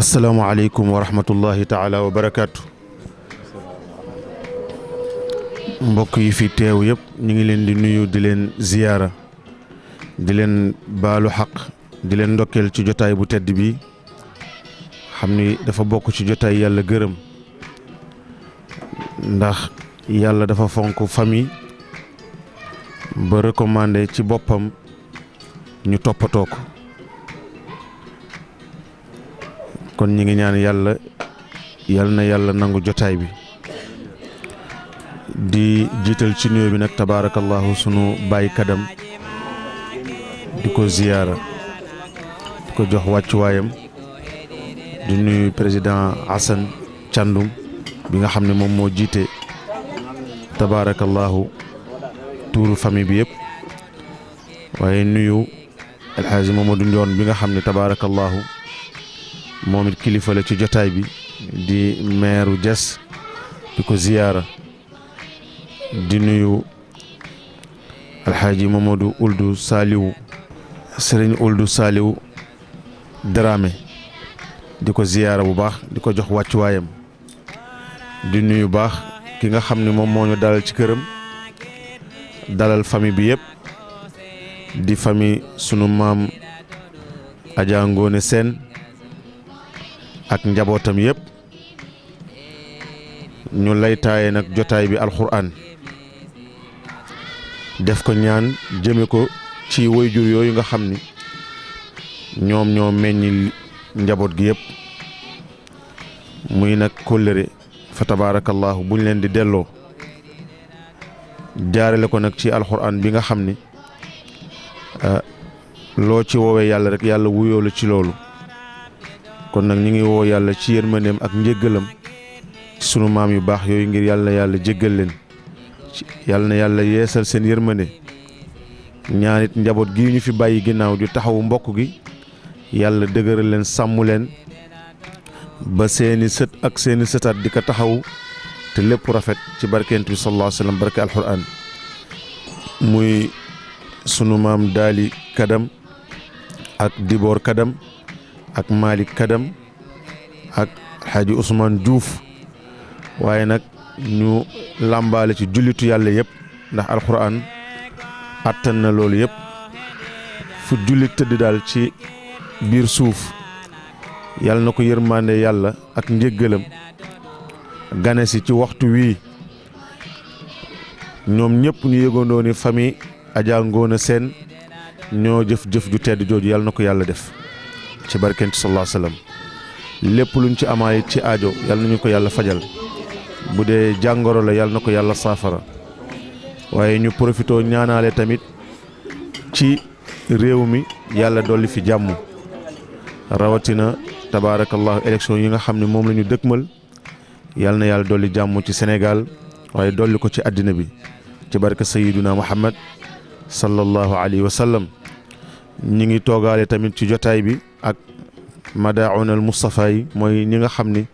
asalaamaaleykum wa rahmatullahi taala wa barakaatu. mbokk yi fi teew yëpp ñu ngi leen di nuyu di leen ziyaara di leen baalu xaq di leen ndokkeel ci jotaay bu tedd bi xam ni dafa bokk ci jotaay yàlla gërëm ndax yàlla dafa fonk famille ba recommandé ci boppam ñu toppatoo ko kon ñi ngi ñaan yàlla na yàlla nangu jotaay bi di jiital ci nuyoo bi nag tabaarakallahu sunu baay kadam di ko ziyaara di ko jox wàccuwaayam di nuyu président Assane Thiandoum bi nga xam ne moom moo jiite tabaarakallahu tuuru famille bi yëpp waaye nuyu El Hadji Mamadou Ndione bi nga xam ne tabaarakallahu moom it kilifa la ci jotaay bi di maire Diass di ko ziyaara di nuyu alxaaji Mamadou Ould Saliou Serigne Ould Saliou Dramé di ko ziyaara bu baax di ko jox wàccuwaayam di nuyu baax ki nga xam ne moom moo ñu dalal ci këram dalal famille bi yëpp di famille sunu maam Adja Ngone Sène ak njabootam yëpp ñu lay taaye nag jotaay bi alxuraan def ko ñaan jëme ko ci waajur yooyu nga xam ni ñoom ñoo meññi njaboot gi yëpp muy nag kóllëre fa tabaarakallahu buñ leen di delloo jaarale ko nag ci alxuraan bi nga xam ni loo ci woowee yàlla rek yàlla wuyoo la ci loolu kon nag ñu ngi woo yàlla ci yërmandeem ak njéggalam ci sunu maam yu baax yooyu ngir yàlla jéggal leen yàlla na yàlla yeesal seen yërmande ñaanit njaboot gi ñu fi bàyyi ginnaaw di taxawu mbokk gi yàlla dëgëral leen sàmm leen ba seeni sët ak seeni sëtaat di ko taxawu te lépp rafet ci barkent bi sallallahu alayhi wa sallam barke alquran muy sunu maam Daali Kadam ak Dibor Kadam ak Malick Kadam ak Alxaaji Ousmane Diouf waaye nag ñu làmbaale ci jullitu yàlla yëpp ndax alxuraan àttan na loolu yëpp fu jullit tëdd daal ci biir suuf yàlla na ko yërmande yàlla ak njéggalam gane si ci waxtu wii ñoom ñëpp ñu yëgandoo ni famille Adja Ngone Sène ñoo jëf-jëf ju tedd jooju yàlla na ko yàlla def ci barkent sallallahu alayhi wasallam lépp luñ ci amaay ci aajo yàlla nañu ko yàlla fajal bu dee jàngoro la yàlla na ko yàlla saafara waaye ñu profitoo ñaanaale tamit ci réew mi yàlla dolli fi jàmm rawatina tabaarakallahu élection yi nga xam ne moom la ñu dëkkmal yàlla na yàlla dolli jàmm ci Sénégal waaye dolli ko ci àddina bi ci barke Sayyiduna Muhammad sallallahu alayhi wa sallam ñi ngi toogaale tamit ci jotaay bi ak madaunal Mustafa yi mooy ñi nga xam ni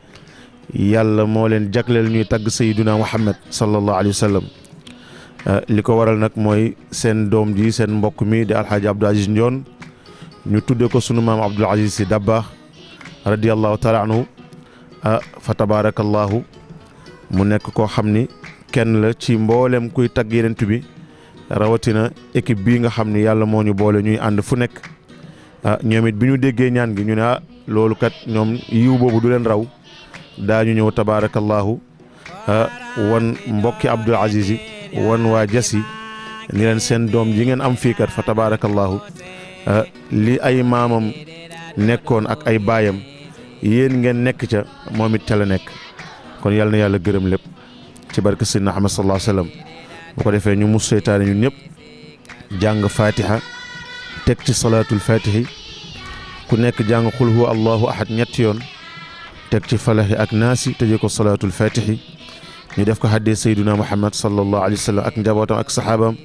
yàlla moo leen jagleel ñuy tagg Sayyiduna Muhammad sallallahu alayhi wa sallam li ko waral nag mooy seen doom ji seen mbokk mi di alxaaji Abdou Aziz Ndione ñu tudde ko sunu maam Abdoul Aziz Sy Dabakh radiyallahu taala anhu fa tabaarakallahu mu nekk koo xam ni kenn la ci mboolem kuy tagg yenent bi rawatina équipe bii nga xam ni yàlla moo ñu boole ñuy ànd fu nekk ñoom it bi ñu déggee ñaan gi ñu ne loolu kat ñoom yiw boobu du leen raw daañu ñëw tabaarakallahu wan mbokki Abdoul Aziz yi wan waa Diass yi ni leen seen doom ji ngeen am fii kat fa tabaarakallahu li ay maamam nekkoon ak ay baayam yéen ngeen nekk ca moom it ca la nekk kon yàlla na yàlla gërëm lépp ci barke Seydina Muhammad sallallahu alayhi wa sallam bu ko defee ñu mus seytaane ñun ñëpp jàng fatiha teg ci salaatul fatihi ku nekk jàng xul huwa allahu ahad ñetti yoon teg ci falaxi ak naasi tëjee ko salaatul fatihi ñu def ko haddee Seydina Muhammad sallallahu alayhi wa sallam ak njabootam ak saxaabam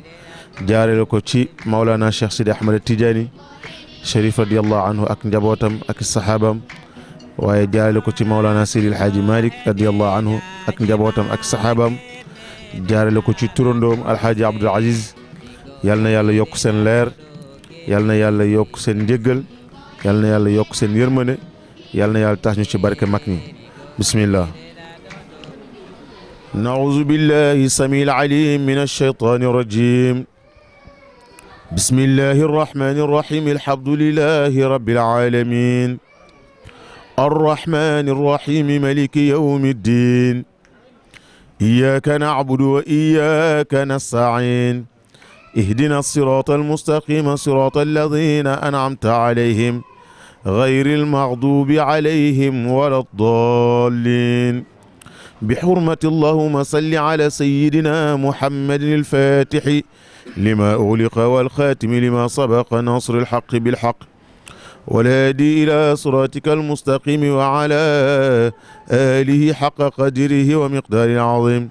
jaarale ko ci Maulana Cheikh Sidi Ahmad Tidiane Cherif radiyallahu anhu ak njabootam ak saxaabam waaye jaarale ko ci Maulana Seydi El Hadji Malick radiyallahu anhu ak njabootam ak saxaabam jaarale ko ci turandoom Alxaaji Abdoul Aziz yal na yàlla yokk seen leer yal na yàlla yokk seen njëggal yal na yàlla yokk seen yërmande yàlla na yàlla tax ñu ci barke mag ñi bismillah نعوذ بالله السميع العليم من الشيطان الرجيم بسم الله الرحمن الرحيم الحمد لله رب العالمين الرحمن الرحيم ملك يوم الدين إياك نعبد وإياك نستعين اهدنا الصراط المستقيم صراط الذين أنعمت عليهم غير المغضوب عليهم ولا الضالين بحرمة اللهم صل على سيدنا محمد الفاتح لما أغلق والخاتم لما سبق ناصر الحق بالحق والهادي إلى صراطك المستقيم وعلى آله حق قدره ومقداره العظيم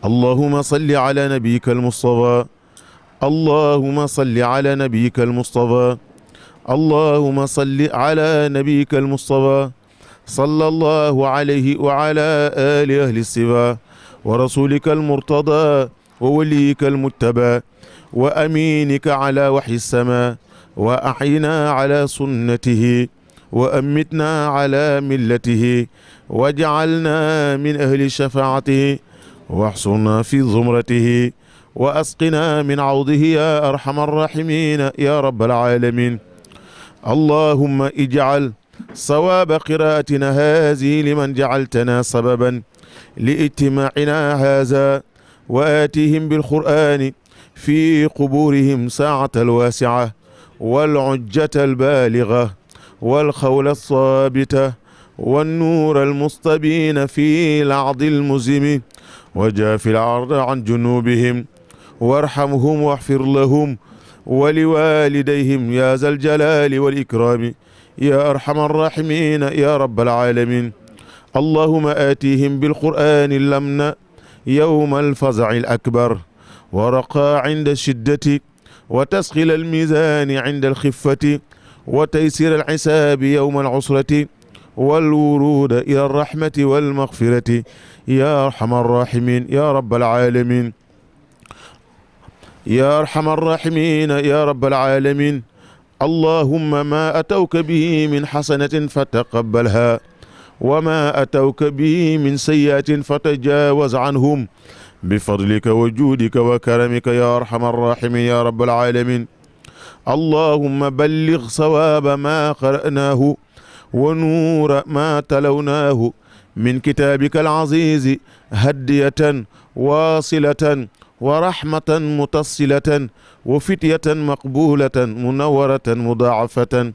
اللهم صل على نبيك المصطفى اللهم صل على نبيك المصطفى اللهم صل على نبيك المصطفى صلى الله عليه وعلى آل أهل السبا ورسولك المرتضى ووليك المتبى وأمينك على وحي السماء وأحينا على سنته وأمتنا على ملته واجعلنا من أهل شفاعته واحصرنا في زمرته وأسقنا من عوضه يا أرحم الراحمين يا رب العالمين اللهم اجعل صواب قراءتنا هذه لمن جعلتنا سببا لاجتماعنا هذا وآتهم بالقرآن في قبورهم ساعة الواسعة والعجة البالغة والخول الثابتة والنور المستبين في العض المزم وجاف العرض عن جنوبهم وارحمهم واغفر لهم ولوالديهم يا ذا الجلال والإكرام يا أرحم الراحمين يا رب العالمين اللهم آتيهم بالقرآن اللمن يوم الفزع الأكبر ورقى عند الشدة وتسخل الميزان عند الخفة وتيسير الحساب يوم العسرة والورود إلى الرحمة والمغفرة يا أرحم الراحمين يا رب العالمين يا أرحم الراحمين يا رب العالمين اللهم ما أتوك به من حسنة فتقبلها وما أتوك به من سيئات فتجاوز عنهم بفضلك وجودك وكرمك يا أرحم الراحمين يا رب العالمين اللهم بلغ صواب ما قرأناه ونور ما تلوناه من كتابك العزيز هدية واصلة ورحمة متصلة وفتية مقبولة منورة مضاعفة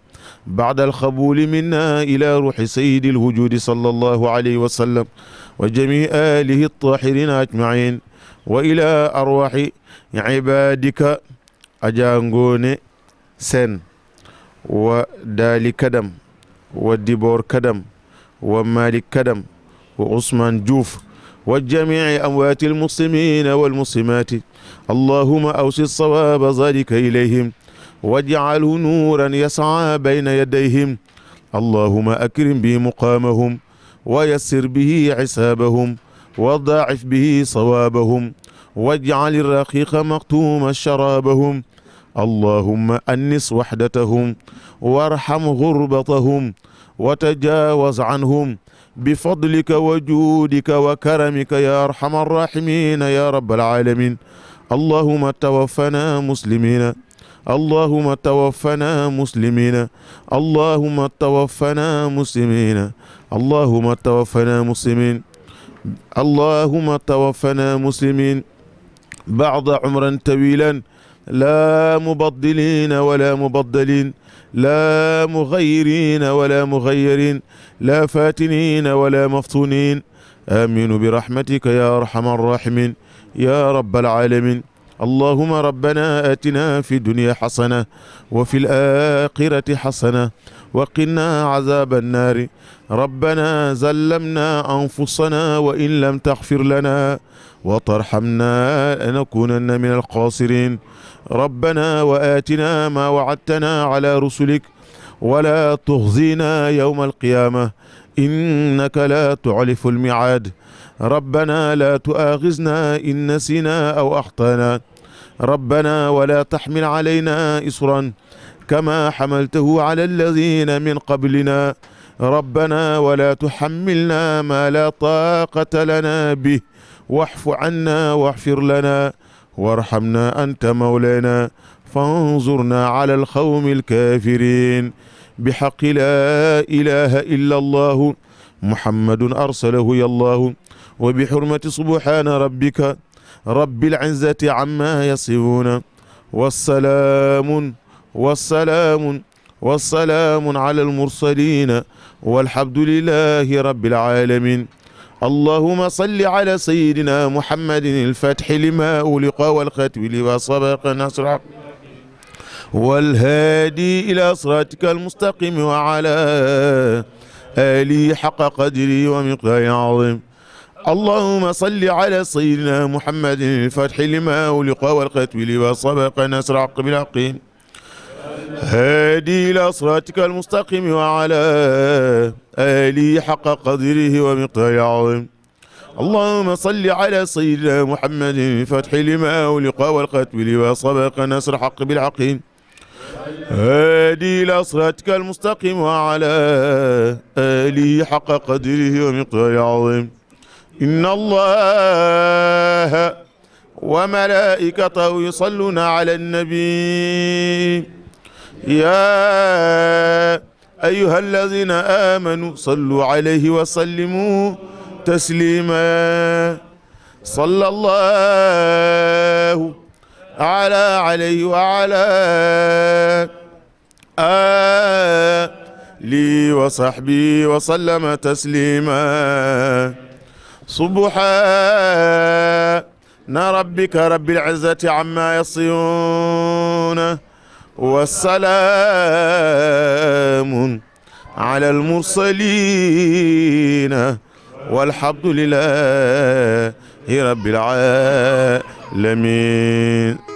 بعد القبول منا إلى روح سيد الوجود صلى الله عليه وسلم وجميع آله الطاهرين أجمعين وإلى أرواح عبادك أجانغوني سن ودالي كدم وديبور كدم ومالك كدم وعثمان جوف وجميع أموات المسلمين والمسلمات اللهم أوصل صواب ذلك إليهم واجعله نورا يسعى بين يديهم اللهم أكرم به مقامهم ويسر به حسابهم وضاعف به صوابهم واجعل الرقيق مقتوم شرابهم اللهم أنس وحدتهم وارحم غربتهم وتجاوز عنهم بفضلك وجودك وكرمك يا أرحم الراحمين يا رب العالمين اللهم توفنا مسلمين اللهم توفنا مسلمين اللهم توفنا مسلمين اللهم توفنا مسلمين اللهم توفنا مسلمين بعد عمرا طويلا لا مبدلين ولا مبدلين لا مغيرين ولا مغيرين لا فاتنين ولا مفتونين آمين برحمتك يا أرحم الراحمين يا رب العالمين اللهم ربنا آتنا في الدنيا حسنة وفي الآخرة حسنة وقنا عذاب النار ربنا زلمنا أنفسنا وإن لم تغفر لنا وترحمنا لنكونن من الخاسرين ربنا وآتنا ما وعدتنا على رسلك ولا تخزنا يوم القيامة إنك لا تعلف الميعاد ربنا لا تؤاخذنا إن نسينا أو أخطأنا ربنا ولا تحمل علينا إصرا كما حملته على الذين من قبلنا ربنا ولا تحملنا ما لا طاقة لنا به واعف عنا واغفر لنا وارحمنا أنت مولانا فانظرنا على القوم الكافرين بحق لا إله إلا الله محمد أرسله يا الله وبحرمة سبحان ربك رب العزة عما يصفون والسلام على المرسلين والحمد لله رب العالمين. اللهم صل على سيدنا محمد الفتح لما أغلق والختم لما سبق نصر والهادي إلى صراطك المستقيم وعلى آله حق قدره ومقداره عظيم. اللهم صل على سيدنا محمد الفتح لما أغلق والختم لما سبق نصر بالحق هادي إلى صراطك المستقيم وعلى آله حق قدره ومقداره عظيم. اللهم صل على سيدنا محمد الفتح لما أغلق والختم لما سبق نصر حق بالحق هادي إلى صراطك المستقيم وعلى آله حق قدره ومقداره عظيم. إن الله وملائكته يصلون على النبي يا أيها الذين آمنوا صلوا عليه وسلموا تسليما. صلى الله عليه وعلى آله وصحبه وسلم تسليما. سبحان ربك رب العزة عما يصفون والسلام على المرسلين والحمد لله رب العالمين.